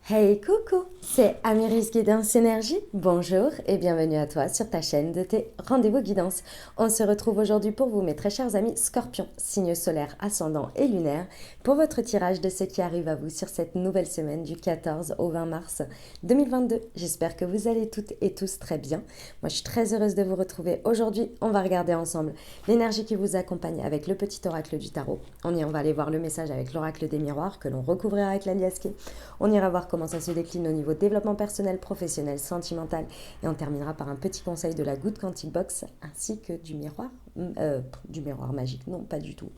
Hey coucou, c'est Amiris Guidance Énergie. Bonjour et bienvenue à toi sur ta chaîne de tes rendez-vous guidance. On se retrouve aujourd'hui pour vous, mes très chers amis Scorpions, signe solaire, ascendant et lunaire, pour votre tirage de ce qui arrive à vous sur cette nouvelle semaine du 14 au 20 mars 2022. J'espère que vous allez toutes et tous très bien. Moi, je suis très heureuse de vous retrouver aujourd'hui. On va regarder ensemble l'énergie qui vous accompagne avec le petit oracle du tarot. On va aller voir le message avec l'oracle des miroirs que l'on recouvrira avec la liasquée. On ira voir comment ça se décline au niveau développement personnel, professionnel, sentimental. Et on terminera par un petit conseil de la Good Quantic Box ainsi que du miroir magique. Non, pas du tout.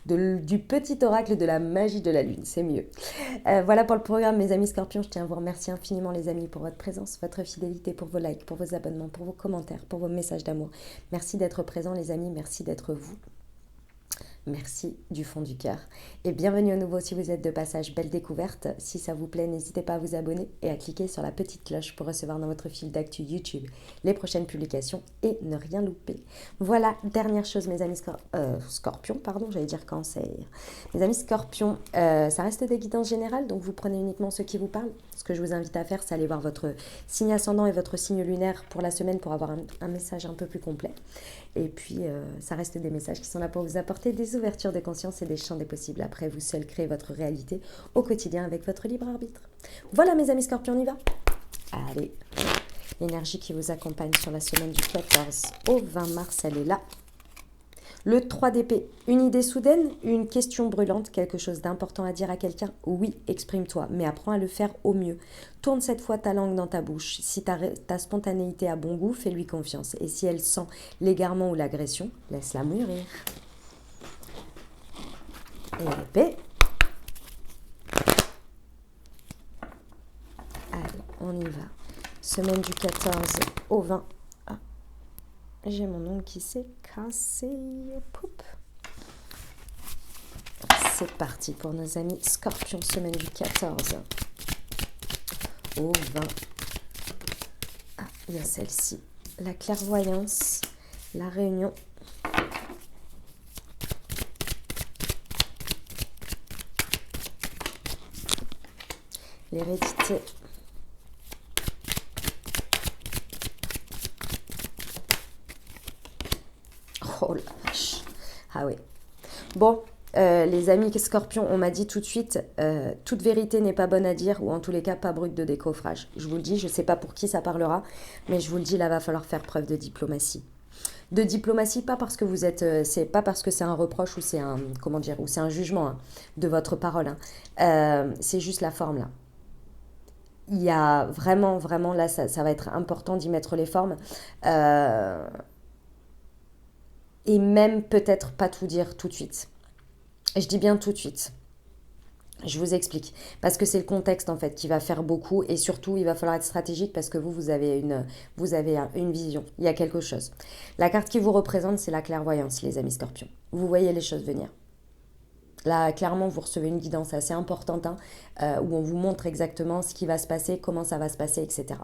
Du petit oracle de la magie de la lune, c'est mieux. Voilà pour le programme, mes amis Scorpions. Je tiens à vous remercier infiniment, les amis, pour votre présence, votre fidélité, pour vos likes, pour vos abonnements, pour vos commentaires, pour vos messages d'amour. Merci d'être présents, les amis. Merci d'être vous. Merci du fond du cœur. Et bienvenue à nouveau si vous êtes de passage. Belle découverte. Si ça vous plaît, n'hésitez pas à vous abonner et à cliquer sur la petite cloche pour recevoir dans votre fil d'actu YouTube les prochaines publications et ne rien louper. Voilà, dernière chose, mes amis Scorpions, pardon, j'allais dire cancer. Mes amis Scorpions, ça reste des guidances générales, donc vous prenez uniquement ceux qui vous parlent. Ce que je vous invite à faire, c'est aller voir votre signe ascendant et votre signe lunaire pour la semaine pour avoir un message un peu plus complet. Et puis, ça reste des messages qui sont là pour vous apporter des ouvertures de conscience et des champs des possibles. Après, vous seul créez votre réalité au quotidien avec votre libre arbitre. Voilà, mes amis Scorpions, on y va. Allez, l'énergie qui vous accompagne sur la semaine du 14 au 20 mars, elle est là. Le 3 d'épée, une idée soudaine, une question brûlante, quelque chose d'important à dire à quelqu'un. Oui, exprime-toi, mais apprends à le faire au mieux. Tourne cette fois ta langue dans ta bouche. Si ta spontanéité a bon goût, fais-lui confiance. Et si elle sent l'égarement ou l'agression, laisse-la mûrir. Et l'épée. Allez, on y va. Semaine du 14 au 20. Ah, j'ai mon ongle qui s'est cassé. Poup. C'est parti pour nos amis Scorpions, semaine du 14 au 20. Ah, il y a celle-ci. La clairvoyance, la réunion. L'hérédité. Oh la vache. Ah oui. Bon. Les amis Scorpions, on m'a dit tout de suite, toute vérité n'est pas bonne à dire, ou en tous les cas pas brute de décoffrage. Je vous le dis, je ne sais pas pour qui ça parlera, mais je vous le dis, là va falloir faire preuve de diplomatie. De diplomatie, pas parce que vous êtes, c'est pas parce que c'est un reproche ou c'est un, comment dire, ou c'est un jugement hein, de votre parole. C'est juste la forme là. Il y a vraiment, vraiment là, ça va être important d'y mettre les formes. Et même peut-être pas tout dire tout de suite. Je dis bien tout de suite. Je vous explique. Parce que c'est le contexte en fait qui va faire beaucoup et surtout il va falloir être stratégique parce que vous avez une vision. Il y a quelque chose. La carte qui vous représente, c'est la clairvoyance, les amis Scorpions. Vous voyez les choses venir. Là, clairement, vous recevez une guidance assez importante hein, où on vous montre exactement ce qui va se passer, comment ça va se passer, etc.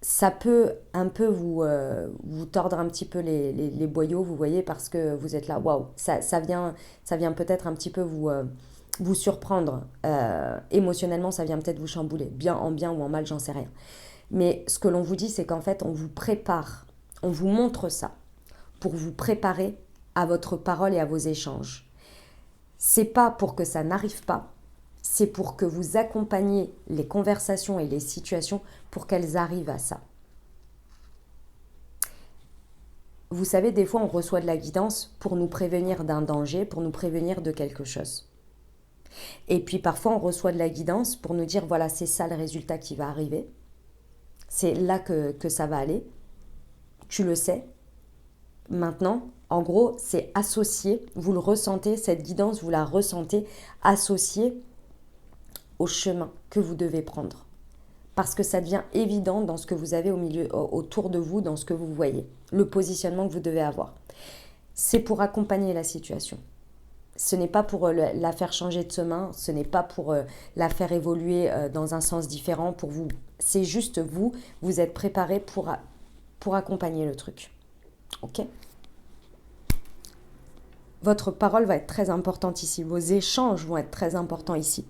Ça peut un peu vous tordre un petit peu les boyaux, vous voyez, parce que vous êtes là, waouh, ça vient peut-être un petit peu vous surprendre. Émotionnellement, ça vient peut-être vous chambouler, bien ou en mal, j'en sais rien. Mais ce que l'on vous dit, c'est qu'en fait, on vous prépare, on vous montre ça pour vous préparer à votre parole et à vos échanges. C'est pas pour que ça n'arrive pas, c'est pour que vous accompagniez les conversations et les situations pour qu'elles arrivent à ça. Vous savez, des fois, on reçoit de la guidance pour nous prévenir d'un danger, pour nous prévenir de quelque chose. Et puis, parfois, on reçoit de la guidance pour nous dire, voilà, c'est ça le résultat qui va arriver. C'est là que ça va aller. Tu le sais. Maintenant, en gros, c'est associé. Vous le ressentez, cette guidance, vous la ressentez associée au chemin que vous devez prendre. Parce que ça devient évident dans ce que vous avez autour de vous, dans ce que vous voyez, le positionnement que vous devez avoir. C'est pour accompagner la situation. Ce n'est pas pour la faire changer de chemin, ce n'est pas pour la faire évoluer dans un sens différent pour vous. C'est juste vous êtes préparé pour accompagner le truc. Ok ? votre parole va être très importante ici. Vos échanges vont être très importants ici.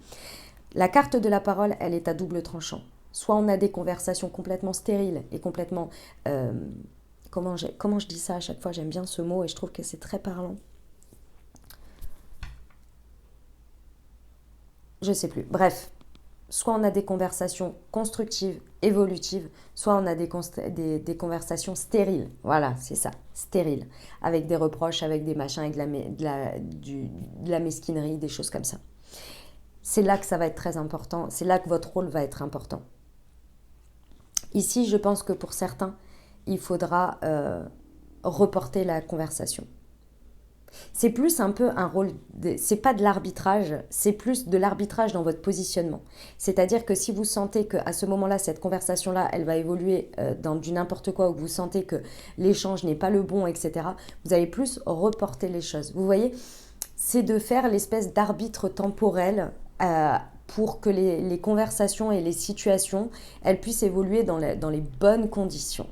La carte de la parole, elle est à double tranchant. Soit on a des conversations complètement stériles et complètement... comment je dis ça à chaque fois? J'aime bien ce mot et je trouve que c'est très parlant. Je sais plus. Bref, soit on a des conversations constructives, évolutives, soit on a des conversations stériles. Voilà, c'est ça, stériles. Avec des reproches, avec des machins, avec de la mesquinerie, des choses comme ça. C'est là que ça va être très important. C'est là que votre rôle va être important. Ici, je pense que pour certains, il faudra reporter la conversation. C'est plus un peu un rôle, c'est pas de l'arbitrage, c'est plus de l'arbitrage dans votre positionnement. C'est-à-dire que si vous sentez qu'à ce moment-là, cette conversation-là, elle va évoluer dans du n'importe quoi, ou que vous sentez que l'échange n'est pas le bon, etc., vous allez plus reporter les choses. Vous voyez, c'est de faire l'espèce d'arbitre temporel pour que les conversations et les situations, elles puissent évoluer dans les bonnes conditions.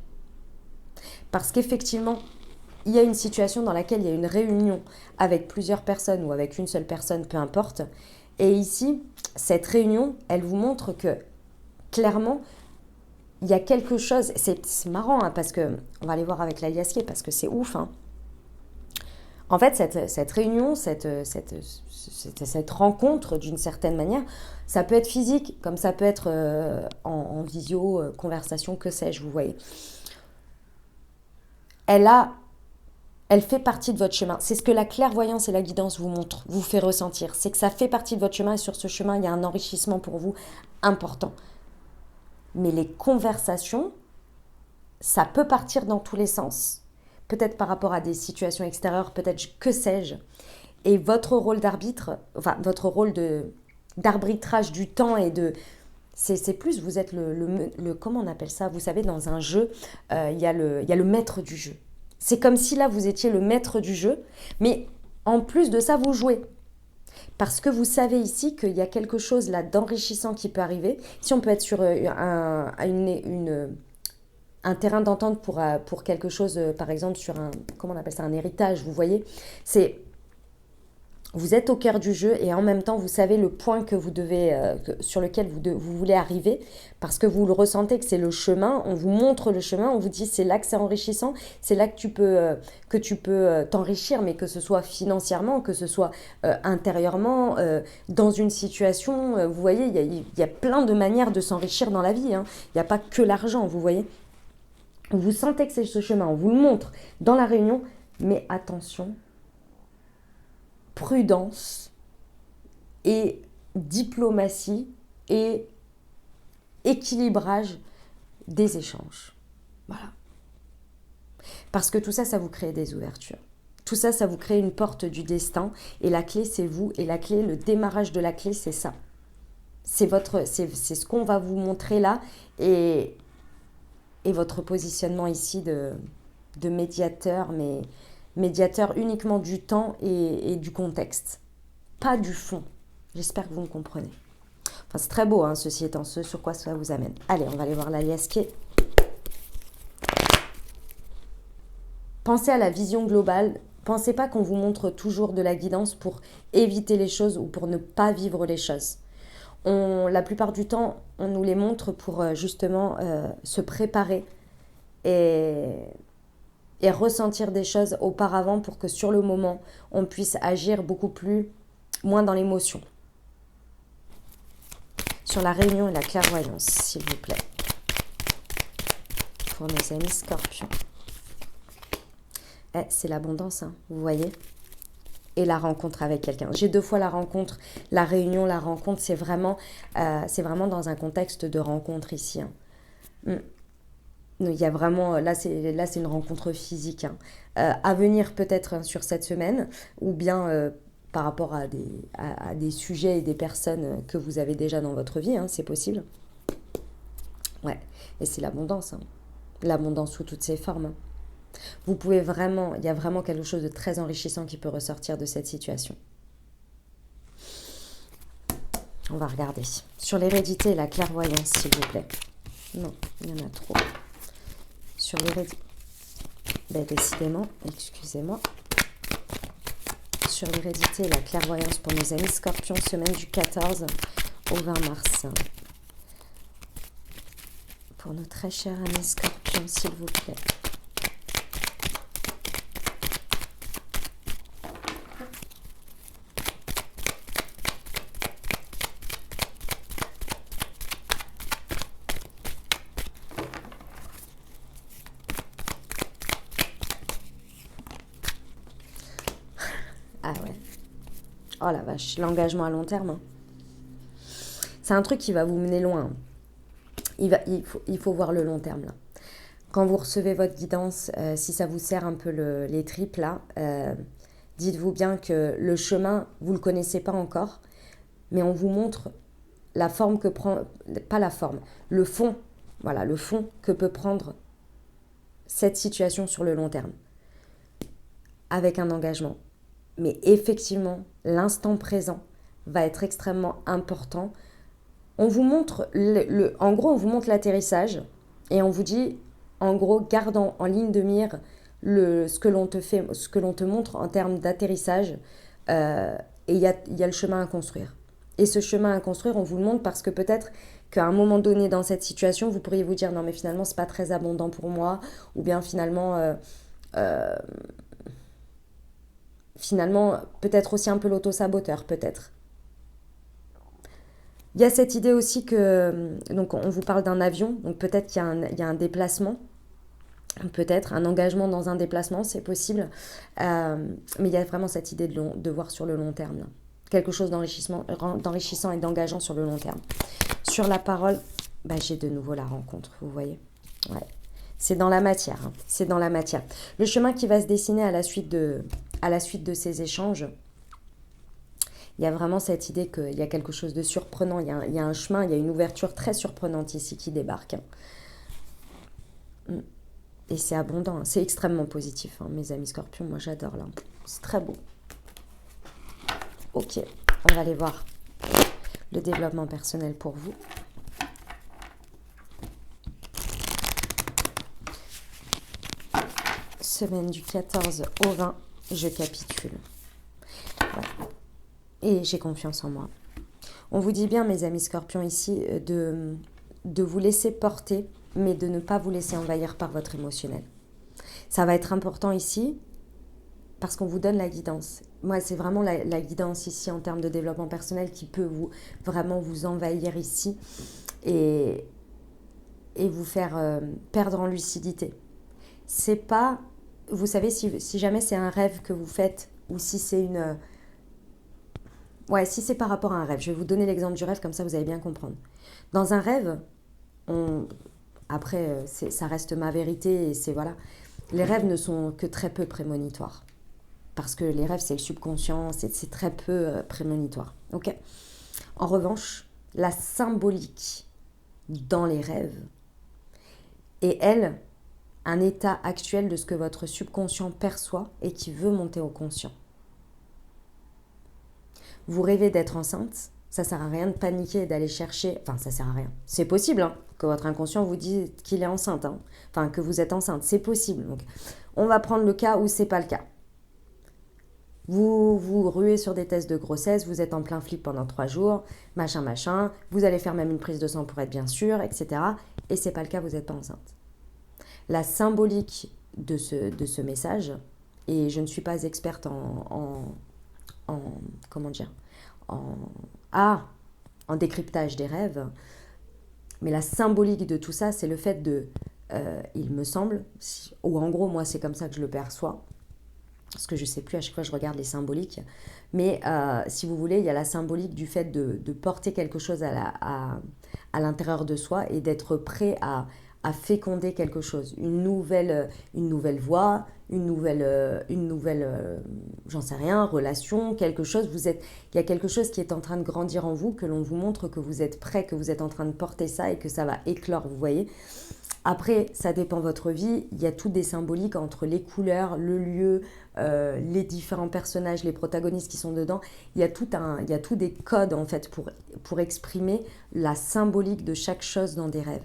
Parce qu'effectivement, il y a une situation dans laquelle il y a une réunion avec plusieurs personnes ou avec une seule personne, peu importe. Et ici, cette réunion, elle vous montre que, clairement, il y a quelque chose... C'est marrant, hein, parce que... On va aller voir avec l'aliasqué, parce que c'est ouf, hein. En fait, cette réunion, cette rencontre, d'une certaine manière, ça peut être physique, comme ça peut être en visio, conversation, que sais-je, vous voyez. Elle fait partie de votre chemin. C'est ce que la clairvoyance et la guidance vous montrent, vous fait ressentir. C'est que ça fait partie de votre chemin et sur ce chemin, il y a un enrichissement pour vous important. Mais les conversations, ça peut partir dans tous les sens. Peut-être par rapport à des situations extérieures, peut-être que sais-je. Et votre rôle d'arbitre, enfin votre rôle d'arbitrage du temps et de... C'est plus, vous êtes le... Comment on appelle ça? Vous savez, dans un jeu, il y a le maître du jeu. C'est comme si là, vous étiez le maître du jeu, mais en plus de ça, vous jouez. Parce que vous savez ici qu'il y a quelque chose là d'enrichissant qui peut arriver. Si on peut être sur un terrain d'entente pour quelque chose, par exemple sur comment on appelle ça, un héritage, vous voyez, vous êtes au cœur du jeu et en même temps vous savez le point que vous devez, sur lequel vous voulez arriver, parce que vous le ressentez que c'est le chemin, on vous montre le chemin, on vous dit c'est là que c'est enrichissant, c'est là que tu peux t'enrichir, mais que ce soit financièrement, que ce soit intérieurement, dans une situation, vous voyez, il y a plein de manières de s'enrichir dans la vie, hein. Il n'y a pas que l'argent, vous voyez. Vous sentez que c'est ce chemin, on vous le montre dans la réunion, mais attention, prudence et diplomatie et équilibrage des échanges. Voilà. Parce que tout ça, ça vous crée des ouvertures. Tout ça, ça vous crée une porte du destin et la clé, c'est vous. Et la clé, le démarrage de la clé, c'est ça. C'est ce qu'on va vous montrer là et votre positionnement ici de médiateur, mais médiateur uniquement du temps et du contexte, pas du fond. J'espère que vous me comprenez. Enfin, c'est très beau, hein, ceci étant, ce sur quoi ça vous amène. Allez, on va aller voir l'aliasqué. Pensez à la vision globale. Pensez pas qu'on vous montre toujours de la guidance pour éviter les choses ou pour ne pas vivre les choses. La plupart du temps, on nous les montre pour justement se préparer et ressentir des choses auparavant pour que sur le moment, on puisse agir moins dans l'émotion. Sur la réunion et la clairvoyance, s'il vous plaît. Pour nos amis scorpions. C'est l'abondance, hein, vous voyez. Et la rencontre avec quelqu'un. J'ai 2 fois la rencontre, la réunion, la rencontre, c'est vraiment dans un contexte de rencontre ici. Hein. Il y a vraiment, là c'est une rencontre physique. Hein. À venir peut-être sur cette semaine, ou bien par rapport à des sujets et des personnes que vous avez déjà dans votre vie, hein, c'est possible. Ouais, et c'est l'abondance. Hein. L'abondance sous toutes ses formes. Hein. Vous pouvez vraiment, il y a vraiment quelque chose de très enrichissant qui peut ressortir de cette situation. On va regarder. Sur l'hérédité et la clairvoyance, s'il vous plaît. Non, il y en a trop. Sur l'hérédité. Ben, décidément, excusez-moi. sur l'hérédité et la clairvoyance pour mes amis Scorpions, semaine du 14 au 20 mars. Pour nos très chers amis Scorpions, s'il vous plaît. Ah ouais. Oh la vache, l'engagement à long terme. Hein. C'est un truc qui va vous mener loin. Il faut voir le long terme là. Quand vous recevez votre guidance, si ça vous sert un peu les tripes là, dites-vous bien que le chemin, vous ne le connaissez pas encore, mais on vous montre la forme que prend, pas la forme, le fond, voilà, le fond que peut prendre cette situation sur le long terme, avec un engagement. Mais effectivement, l'instant présent va être extrêmement important. On vous montre, en gros, on vous montre l'atterrissage et on vous dit, en gros, garde en ligne de mire ce que l'on te montre en termes d'atterrissage et il y a le chemin à construire. Et ce chemin à construire, on vous le montre parce que peut-être qu'à un moment donné dans cette situation, vous pourriez vous dire non mais finalement c'est pas très abondant pour moi, ou bien finalement peut-être aussi un peu l'auto-saboteur, peut-être. Il y a cette idée aussi que, donc on vous parle d'un avion, donc peut-être qu'il y a un déplacement, peut-être un engagement dans un déplacement, c'est possible, mais il y a vraiment cette idée de voir sur le long terme, là. Quelque chose d'enrichissant et d'engageant sur le long terme. Sur la parole, j'ai de nouveau la rencontre, vous voyez. Ouais. C'est dans la matière, hein. C'est dans la matière. Le chemin qui va se dessiner à la suite de ces échanges, il y a vraiment cette idée qu'il y a quelque chose de surprenant, il y a un chemin, il y a une ouverture très surprenante ici qui débarque. Et c'est abondant, hein. C'est extrêmement positif, hein, mes amis Scorpions, moi j'adore là. C'est très beau. Ok, on va aller voir le développement personnel pour vous. Semaine du 14 au 20, je capitule. Voilà. Et j'ai confiance en moi. On vous dit bien, mes amis Scorpions, ici, de vous laisser porter, mais de ne pas vous laisser envahir par votre émotionnel. Ça va être important ici, parce qu'on vous donne la guidance. Moi, c'est vraiment la guidance ici en termes de développement personnel qui peut vraiment vous envahir ici et vous faire perdre en lucidité. C'est pas, vous savez, si jamais c'est un rêve que vous faites ou si c'est si c'est par rapport à un rêve, je vais vous donner l'exemple du rêve, comme ça vous allez bien comprendre. Dans un rêve, après, ça reste ma vérité et c'est voilà. Les rêves ne sont que très peu prémonitoires. Parce que les rêves, c'est le subconscient, c'est très peu prémonitoire. Okay. En revanche, la symbolique dans les rêves est, elle, un état actuel de ce que votre subconscient perçoit et qui veut monter au conscient. Vous rêvez d'être enceinte, ça sert à rien de paniquer et d'aller chercher... Enfin, ça sert à rien. C'est possible hein, que votre inconscient vous dise qu'il est enceinte. Hein. Enfin, que vous êtes enceinte. C'est possible. Donc, on va prendre le cas où c'est pas le cas. Vous vous ruez sur des tests de grossesse, vous êtes en plein flip pendant 3 jours, machin, vous allez faire même une prise de sang pour être bien sûr, etc. Et c'est pas le cas, vous n'êtes pas enceinte. La symbolique de ce message, et je ne suis pas experte en décryptage des rêves, mais la symbolique de tout ça, c'est le fait il me semble, ou en gros moi c'est comme ça que je le perçois, parce que je ne sais plus, à chaque fois je regarde les symboliques, mais si vous voulez, il y a la symbolique du fait de porter quelque chose à l'intérieur de soi et d'être prêt à féconder quelque chose, une nouvelle voie, une nouvelle j'en sais rien, relation, quelque chose, il y a quelque chose qui est en train de grandir en vous, que l'on vous montre que vous êtes prêt, que vous êtes en train de porter ça et que ça va éclore, vous voyez. Après, ça dépend de votre vie, il y a tout des symboliques entre les couleurs, le lieu, les différents personnages, les protagonistes qui sont dedans. Il y a tout des codes en fait pour exprimer la symbolique de chaque chose dans des rêves.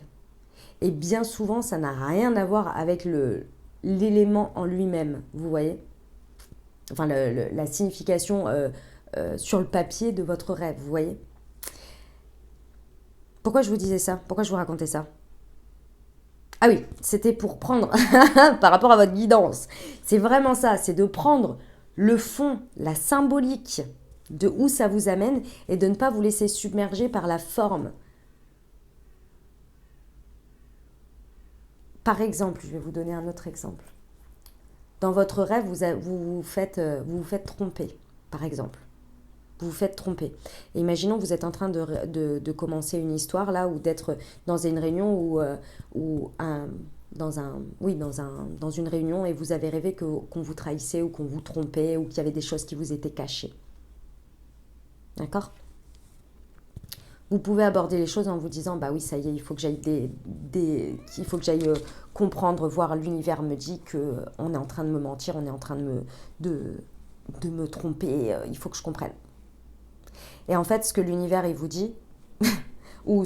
Et bien souvent, ça n'a rien à voir avec l'élément en lui-même, vous voyez. enfin la signification sur le papier de votre rêve, vous voyez. Pourquoi je vous disais ça? Pourquoi je vous racontais ça? Ah oui, c'était pour prendre, par rapport à votre guidance, c'est vraiment ça, c'est de prendre le fond, la symbolique de où ça vous amène et de ne pas vous laisser submerger par la forme. Par exemple, je vais vous donner un autre exemple. Dans votre rêve, vous faites tromper, par exemple. Vous vous faites tromper. Et imaginons que vous êtes en train de commencer une histoire là, ou d'être dans une réunion ou dans une réunion et vous avez rêvé qu'on vous trahissait ou qu'on vous trompait ou qu'il y avait des choses qui vous étaient cachées. D'accord? Vous pouvez aborder les choses en vous disant bah oui ça y est il faut que j'aille il faut que j'aille comprendre, voir l'univers me dit que on est en train de me mentir, on est en train de, de me tromper, il faut que je comprenne. Et en fait, ce que l'univers il vous dit, ou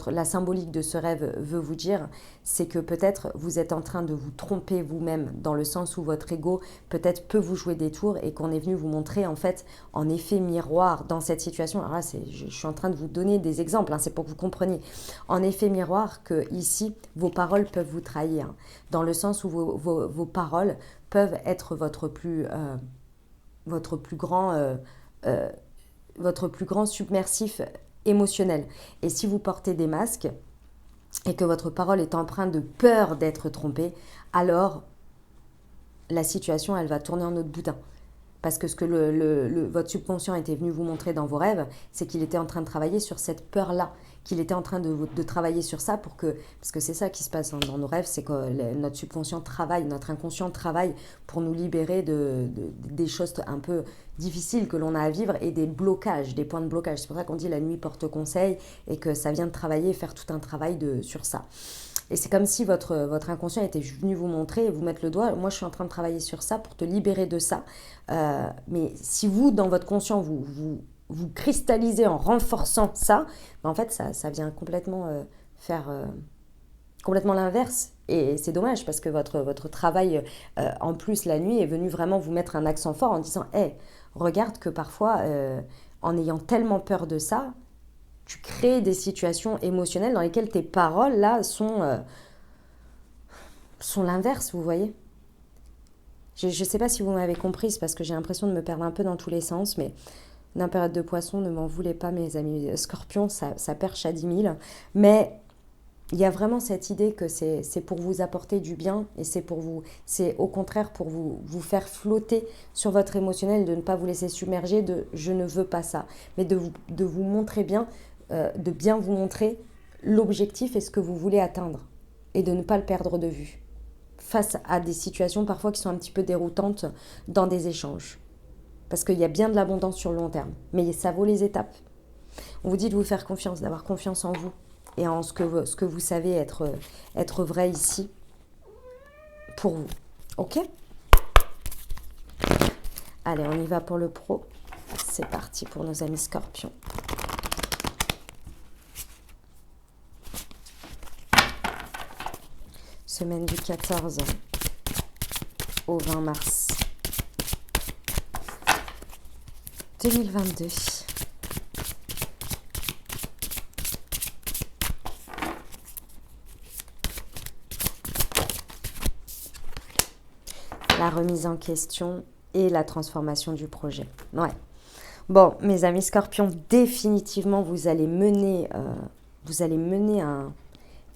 la symbolique de ce rêve veut vous dire, c'est que peut-être vous êtes en train de vous tromper vous-même, dans le sens où votre ego peut-être peut vous jouer des tours et qu'on est venu vous montrer en fait en effet miroir dans cette situation. Alors là, je suis en train de vous donner des exemples, hein, c'est pour que vous compreniez. En effet miroir que ici, vos paroles peuvent vous trahir, dans le sens où vos paroles peuvent être votre plus grand... euh, votre plus grand submersif émotionnel. Et si vous portez des masques et que votre parole est empreinte de peur d'être trompée, alors la situation, elle va tourner en autre boudin. Parce que ce que votre subconscient était venu vous montrer dans vos rêves, c'est qu'il était en train de travailler sur cette peur-là, qu'il était en train de travailler sur ça parce que c'est ça qui se passe dans nos rêves, c'est que notre subconscient travaille, notre inconscient travaille pour nous libérer des choses un peu difficiles que l'on a à vivre et des blocages, des points de blocage. C'est pour ça qu'on dit la nuit porte conseil et que ça vient de travailler, faire tout un travail sur ça. Et c'est comme si votre inconscient était venu vous montrer et vous mettre le doigt. Moi, je suis en train de travailler sur ça pour te libérer de ça. Mais si vous, dans votre conscient, vous cristallisez en renforçant ça, ben en fait, ça vient complètement faire complètement l'inverse. Et c'est dommage parce que votre travail, en plus, la nuit, est venu vraiment vous mettre un accent fort en disant hey, regarde que parfois, en ayant tellement peur de ça, tu crées des situations émotionnelles dans lesquelles tes paroles, là, sont l'inverse, vous voyez. Je ne sais pas si vous m'avez compris, c'est parce que j'ai l'impression de me perdre un peu dans tous les sens, mais dans période de poisson, ne m'en voulez pas, mes amis scorpions, ça perche à 10 000. Mais il y a vraiment cette idée que c'est pour vous apporter du bien et c'est au contraire pour vous faire flotter sur votre émotionnel, de ne pas vous laisser submerger de je ne veux pas ça, mais de vous montrer bien, de bien vous montrer l'objectif et ce que vous voulez atteindre et de ne pas le perdre de vue face à des situations parfois qui sont un petit peu déroutantes dans des échanges. Parce qu'il y a bien de l'abondance sur le long terme, mais ça vaut les étapes. On vous dit de vous faire confiance, d'avoir confiance en vous et en ce que vous savez être vrai ici pour vous. Ok ? Allez, on y va pour le pro. C'est parti pour nos amis scorpions. Semaine du 14 au 20 mars 2022. La remise en question et la transformation du projet. Ouais. Bon, mes amis scorpions, définitivement, vous allez mener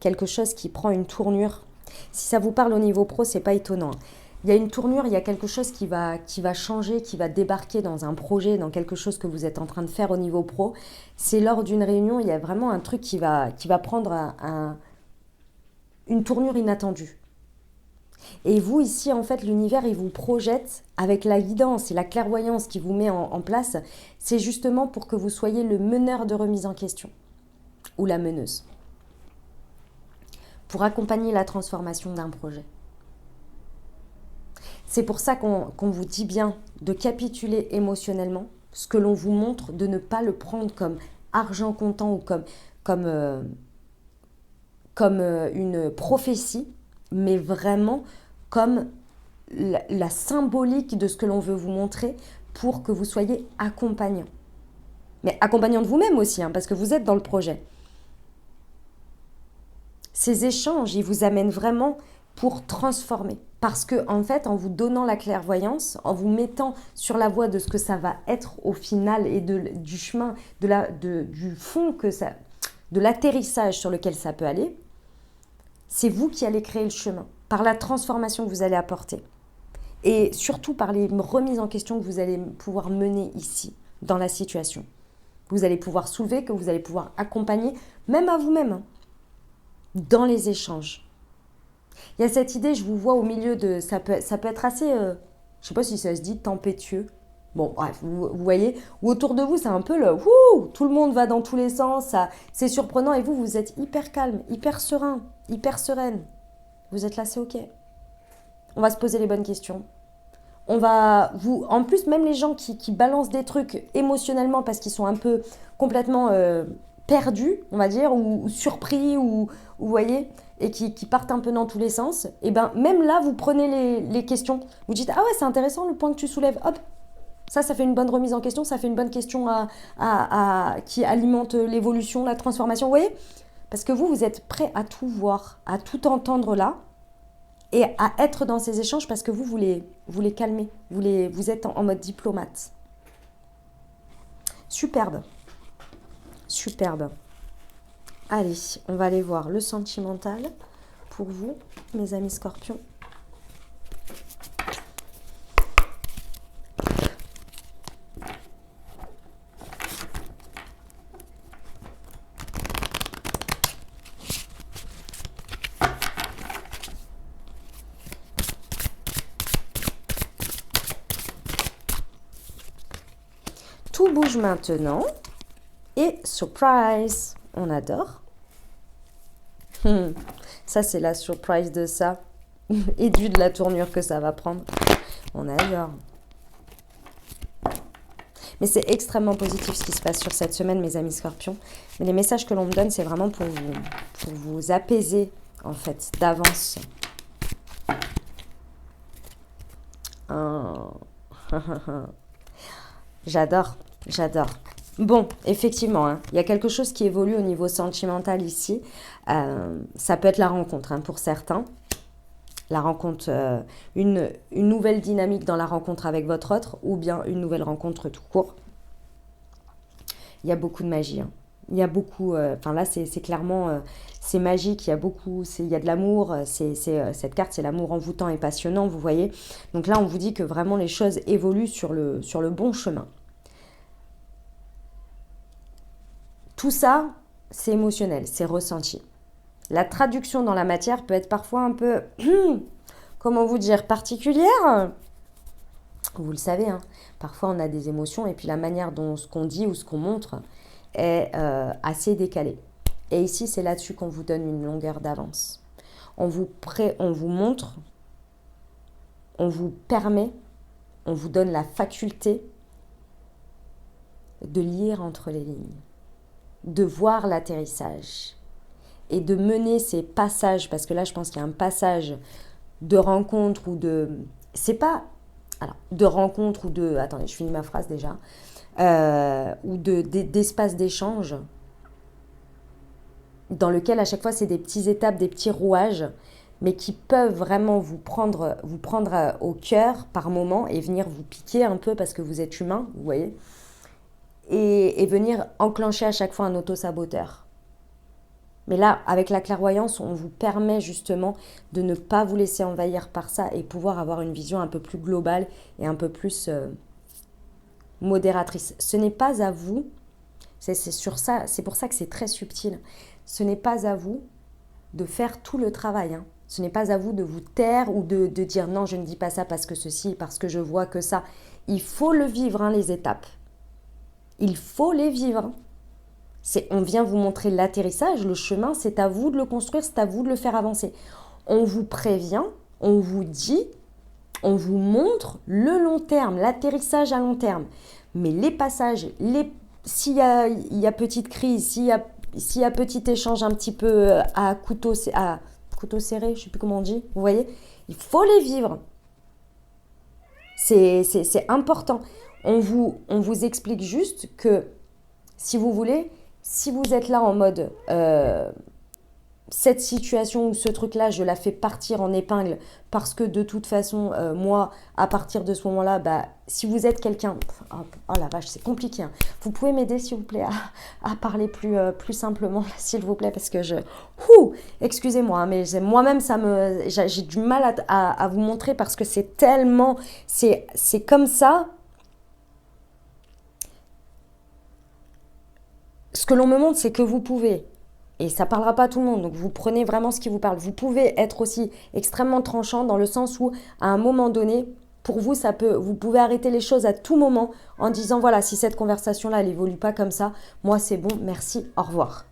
quelque chose qui prend une tournure. Si ça vous parle au niveau pro, c'est pas étonnant. Il y a une tournure, il y a quelque chose qui va changer, qui va débarquer dans un projet, dans quelque chose que vous êtes en train de faire au niveau pro. C'est lors d'une réunion, il y a vraiment un truc qui va prendre une tournure inattendue. Et vous, ici, en fait, l'univers, il vous projette avec la guidance et la clairvoyance qui vous met en place. C'est justement pour que vous soyez le meneur de remise en question ou la meneuse. Pour accompagner la transformation d'un projet. C'est pour ça qu'on vous dit bien de capituler émotionnellement, ce que l'on vous montre, de ne pas le prendre comme argent comptant ou comme une prophétie, mais vraiment comme la symbolique de ce que l'on veut vous montrer pour que vous soyez accompagnant. Mais accompagnant de vous-même aussi, hein, parce que vous êtes dans le projet. Ces échanges, ils vous amènent vraiment pour transformer. Parce que, en fait, en vous donnant la clairvoyance, en vous mettant sur la voie de ce que ça va être au final et du chemin, du fond, de l'atterrissage sur lequel ça peut aller, c'est vous qui allez créer le chemin, par la transformation que vous allez apporter. Et surtout par les remises en question que vous allez pouvoir mener ici, dans la situation. Vous allez pouvoir soulever, que vous allez pouvoir accompagner, même à vous-même, hein, dans les échanges. Il y a cette idée, je vous vois au milieu de... Ça peut être assez, je ne sais pas si ça se dit, tempétueux. Bon, bref, vous voyez, ou autour de vous, c'est un peu le... Wouh, tout le monde va dans tous les sens, c'est surprenant. Et vous êtes hyper calme, hyper serein, hyper sereine. Vous êtes là, c'est ok. On va se poser les bonnes questions. En plus, même les gens qui balancent des trucs émotionnellement parce qu'ils sont un peu complètement perdus, on va dire, ou surpris, ou vous voyez, et qui partent un peu dans tous les sens, et ben même là, vous prenez les questions. Vous dites, ah ouais, c'est intéressant le point que tu soulèves. Hop, ça fait une bonne remise en question, ça fait une bonne question qui alimente l'évolution, la transformation, vous voyez. Parce que vous êtes prêt à tout voir, à tout entendre là, et à être dans ces échanges parce que vous les calmez, vous êtes en mode diplomate. Superbe. Superbe. Allez, on va aller voir le sentimental pour vous, mes amis scorpions. Tout bouge maintenant. Et surprise, on adore. Ça, c'est la surprise de ça. Et de la tournure que ça va prendre. On adore. Mais c'est extrêmement positif ce qui se passe sur cette semaine, mes amis scorpions. Mais les messages que l'on me donne, c'est vraiment pour vous apaiser, en fait, d'avance. J'adore. Bon, effectivement, hein, il y a quelque chose qui évolue au niveau sentimental ici. Ça peut être la rencontre, hein, pour certains. La rencontre, une nouvelle dynamique dans la rencontre avec votre autre, ou bien une nouvelle rencontre tout court. Il y a beaucoup de magie. Hein. Il y a beaucoup... là, c'est clairement... c'est magique, il y a de l'amour. Cette carte, c'est l'amour envoûtant et passionnant, vous voyez. Donc là, on vous dit que vraiment les choses évoluent sur le bon chemin. Tout ça, c'est émotionnel, c'est ressenti. La traduction dans la matière peut être parfois un peu, comment vous dire, particulière. Vous le savez, hein, parfois on a des émotions et puis la manière dont ce qu'on dit ou ce qu'on montre est assez décalée. Et ici, c'est là-dessus qu'on vous donne une longueur d'avance. On vous montre, on vous permet, on vous donne la faculté de lire entre les lignes, de voir l'atterrissage et de mener ces passages, parce que là je pense qu'il y a un passage de rencontre ou de... C'est pas... Alors, de rencontre ou de... Attendez, je finis ma phrase déjà. Ou d'espace d'échange dans lequel à chaque fois c'est des petites étapes, des petits rouages, mais qui peuvent vraiment vous prendre au cœur par moment et venir vous piquer un peu parce que vous êtes humain, vous voyez, et venir enclencher à chaque fois un auto-saboteur. Mais là, avec la clairvoyance, on vous permet justement de ne pas vous laisser envahir par ça et pouvoir avoir une vision un peu plus globale et un peu plus modératrice. Ce n'est pas à vous, c'est pour ça que c'est très subtil, ce n'est pas à vous de faire tout le travail. Hein. Ce n'est pas à vous de vous taire ou de dire non, je ne dis pas ça parce que ceci, parce que je vois que ça. Il faut le vivre, hein, les étapes. Il faut les vivre. On vient vous montrer l'atterrissage, le chemin, c'est à vous de le construire, c'est à vous de le faire avancer. On vous prévient, on vous dit, on vous montre le long terme, l'atterrissage à long terme. Mais les passages, s'il y a petite crise, s'il y a petit échange un petit peu à couteau serré, je ne sais plus comment on dit, vous voyez, il faut les vivre. C'est important. On vous explique juste que, si vous voulez, si vous êtes là en mode cette situation ou ce truc-là, je la fais partir en épingle parce que de toute façon, moi, à partir de ce moment-là, bah, si vous êtes quelqu'un... Oh la vache, c'est compliqué. Hein. Vous pouvez m'aider, s'il vous plaît, à parler plus simplement, s'il vous plaît, parce que je... Excusez-moi, hein, mais moi-même, j'ai du mal à vous montrer parce que c'est tellement... C'est comme ça. Ce que l'on me montre, c'est que vous pouvez... Et ça ne parlera pas à tout le monde, donc vous prenez vraiment ce qui vous parle. Vous pouvez être aussi extrêmement tranchant dans le sens où, à un moment donné, pour vous, vous pouvez arrêter les choses à tout moment en disant, voilà, si cette conversation-là, elle évolue pas comme ça, moi c'est bon, merci, au revoir.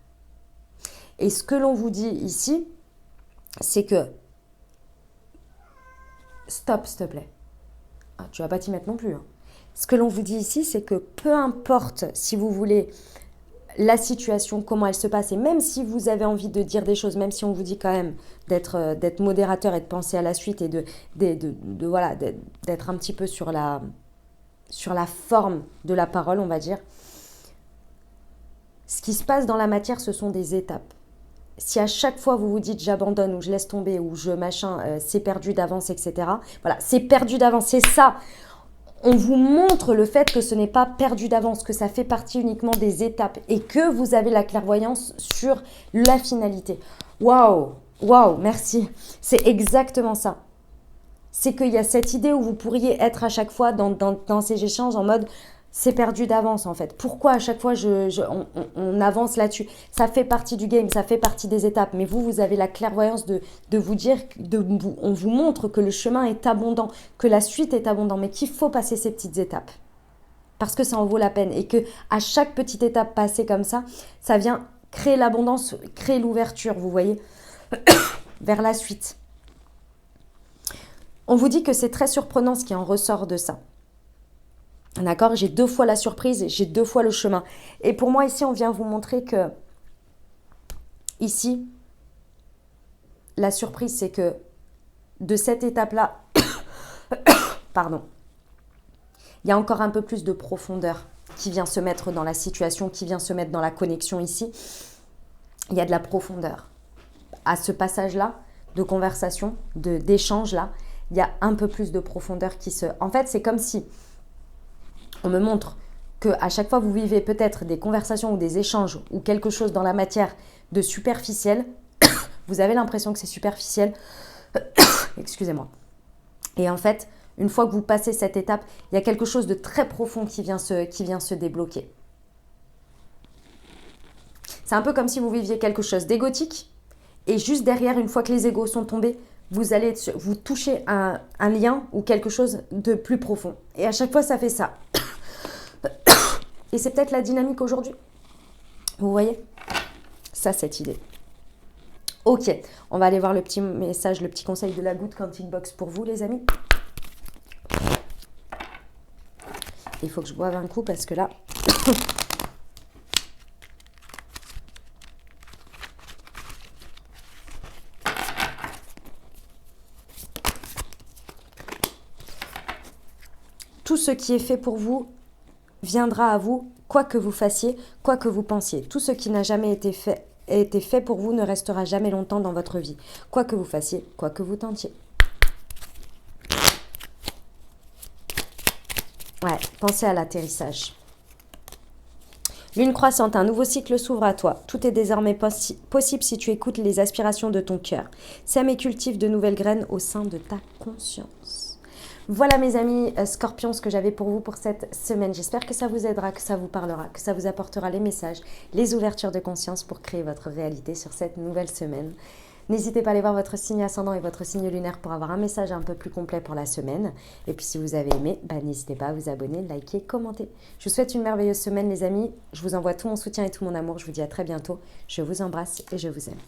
Et ce que l'on vous dit ici, c'est que, stop, s'il te plaît. Ah, tu vas pas t'y mettre non plus. Hein. Ce que l'on vous dit ici, c'est que peu importe, si vous voulez... la situation, comment elle se passe, et même si vous avez envie de dire des choses, même si on vous dit quand même d'être modérateur et de penser à la suite et voilà, d'être un petit peu sur la forme de la parole, on va dire, ce qui se passe dans la matière, ce sont des étapes. Si à chaque fois vous vous dites j'abandonne ou je laisse tomber ou je machin, c'est perdu d'avance, etc. Voilà, c'est perdu d'avance, c'est ça. On vous montre le fait que ce n'est pas perdu d'avance, que ça fait partie uniquement des étapes et que vous avez la clairvoyance sur la finalité. Waouh, merci. C'est exactement ça. C'est qu'il y a cette idée où vous pourriez être à chaque fois dans ces échanges en mode c'est perdu d'avance en fait. Pourquoi à chaque fois on avance là-dessus? Ça fait partie du game, ça fait partie des étapes. Mais vous avez la clairvoyance de vous dire, on vous montre que le chemin est abondant, que la suite est abondante, mais qu'il faut passer ces petites étapes. Parce que ça en vaut la peine. Et que à chaque petite étape passée comme ça, ça vient créer l'abondance, créer l'ouverture, vous voyez, vers la suite. On vous dit que c'est très surprenant ce qui en ressort de ça. D'accord, j'ai 2 fois la surprise, j'ai 2 fois le chemin. Et pour moi, ici, on vient vous montrer que, ici, la surprise, c'est que de cette étape-là, pardon, il y a encore un peu plus de profondeur qui vient se mettre dans la situation, qui vient se mettre dans la connexion ici. Il y a de la profondeur. À ce passage-là, de conversation, d'échange-là, il y a un peu plus de profondeur qui se... En fait, c'est comme si... On me montre qu'à chaque fois vous vivez peut-être des conversations ou des échanges ou quelque chose dans la matière de superficiel, vous avez l'impression que c'est superficiel, excusez-moi. Et en fait, une fois que vous passez cette étape, il y a quelque chose de très profond qui vient se débloquer. C'est un peu comme si vous viviez quelque chose d'égotique et juste derrière, une fois que les égos sont tombés, vous allez vous toucher un lien ou quelque chose de plus profond. Et à chaque fois, ça fait ça. Et c'est peut-être la dynamique aujourd'hui. Vous voyez? Ça, cette idée. Ok, on va aller voir le petit message, le petit conseil de la goutte Quantic Box pour vous, les amis. Il faut que je boive un coup parce que là... Tout ce qui est fait pour vous viendra à vous, quoi que vous fassiez, quoi que vous pensiez. Tout ce qui n'a jamais été fait pour vous ne restera jamais longtemps dans votre vie. Quoi que vous fassiez, quoi que vous tentiez. Ouais, pensez à l'atterrissage. Lune croissante, un nouveau cycle s'ouvre à toi. Tout est désormais possible si tu écoutes les aspirations de ton cœur. Sème et cultive de nouvelles graines au sein de ta conscience. Voilà mes amis scorpions, ce que j'avais pour vous pour cette semaine. J'espère que ça vous aidera, que ça vous parlera, que ça vous apportera les messages, les ouvertures de conscience pour créer votre réalité sur cette nouvelle semaine. N'hésitez pas à aller voir votre signe ascendant et votre signe lunaire pour avoir un message un peu plus complet pour la semaine. Et puis si vous avez aimé, n'hésitez pas à vous abonner, liker, commenter. Je vous souhaite une merveilleuse semaine les amis. Je vous envoie tout mon soutien et tout mon amour. Je vous dis à très bientôt. Je vous embrasse et je vous aime.